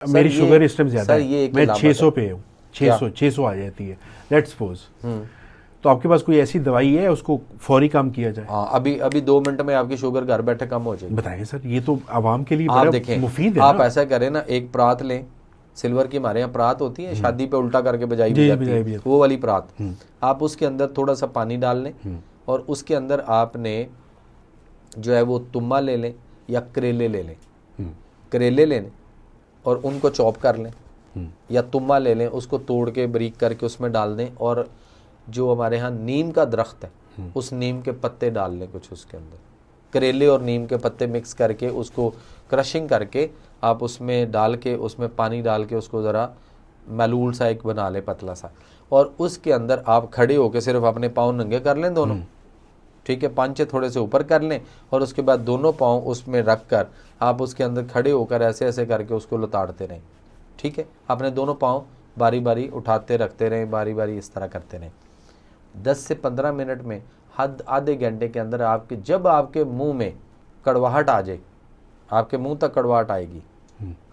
मेरी शुगर इस टाइम ज्यादा है, मैं 600 पे हूँ, 600 आ जाती है लेट्स सपोज। तो आपके पास कोई ऐसी दवाई है उसको फौरी कम किया जाए? हाँ, अभी 2 मिनट में आपकी शुगर घर बैठे कम हो जाएगी। बताएं सर, ये तो आवाम के लिए आप बड़ा देखें, मुफीद है आप ना? ऐसा करें ना, एक परात लें, सिल्वर की हमारे यहाँ परात होती है, शादी पे उल्टा करके बजाई भी जाती है, वो वाली परात। आप उसके अंदर थोड़ा सा पानी डाल लें और उसके अंदर आपने जो है वो तुम्मा ले लें या करेले ले लें, करेले ले लें और उनको चॉप कर लें, या तुम्मा ले लें, उसको तोड़ के बारीक करके उसमें डाल दें, और जो हमारे यहाँ नीम का दरख्त है उस नीम के पत्ते डाल लें कुछ उसके अंदर, करेले और नीम के पत्ते मिक्स करके उसको क्रशिंग करके आप उसमें डाल के, उसमें पानी डाल के उसको ज़रा मलूल सा एक बना लें पतला सा, और उसके अंदर आप खड़े होकर सिर्फ अपने पाँव नंगे कर लें दोनों, ठीक है, पांचे थोड़े से ऊपर कर लें, और उसके बाद दोनों पाँव उसमें रख कर आप उसके अंदर खड़े होकर ऐसे ऐसे करके उसको लताड़ते रहें, ठीक है। अपने दोनों पाँव बारी बारी उठाते रखते रहें, बारी बारी इस तरह करते रहें। 10 से 15 मिनट में, आधे घंटे के अंदर आपके, जब आपके मुंह में कड़वाहट आ जाए, आपके मुंह तक कड़वाहट आएगी,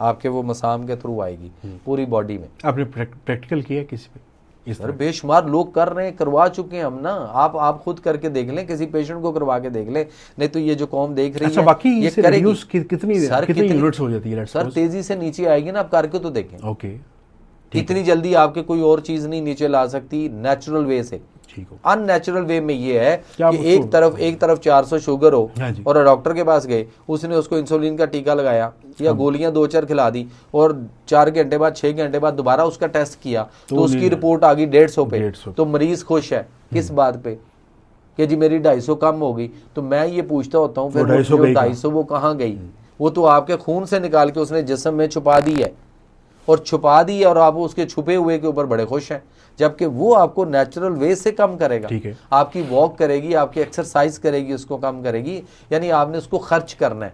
आपके वो मसाम के थ्रू आएगी पूरी बॉडी में। आपने प्रैक्टिकल किया किसी पे इस तरह? बेशुमार लोग कर रहे हैं, करवा चुके हैं हम ना। आप खुद करके देख लें, किसी पेशेंट को करवा के देख लें, नहीं तो ये जो कौम देख रही अच्छा, है बाकी ये करेगी। कितनी यूनिट्स हो जाती है सर? तेजी से नीचे आएगी ना, आप करके तो देखें। ओके, इतनी जल्दी आपके कोई और चीज नहीं नीचे ला सकती नेचुरल वे से। अननेचुरल वे में ये है कि एक तरफ 400 शुगर हो और डॉक्टर के पास गए, उसने उसको इंसुलिन का टीका लगाया या गोलियां 2-4 खिला दी, और 4 घंटे बाद 6 घंटे बाद दोबारा उसका टेस्ट किया तो उसकी रिपोर्ट आ गई 150 पे, तो मरीज खुश है किस बात पे कि जी मेरी 250 कम हो गई। तो मैं ये पूछता होता हूँ, फिर 250 वो कहाँ गई? वो तो आपके खून से निकाल के उसने जिस्म में छुपा दी है, और छुपा दी है, और आप उसके छुपे हुए के ऊपर बड़े खुश हैं, जबकि वो आपको नेचुरल वे से कम करेगा। आपकी वॉक करेगी, आपकी एक्सरसाइज करेगी, उसको कम करेगी, यानी आपने उसको खर्च करना है।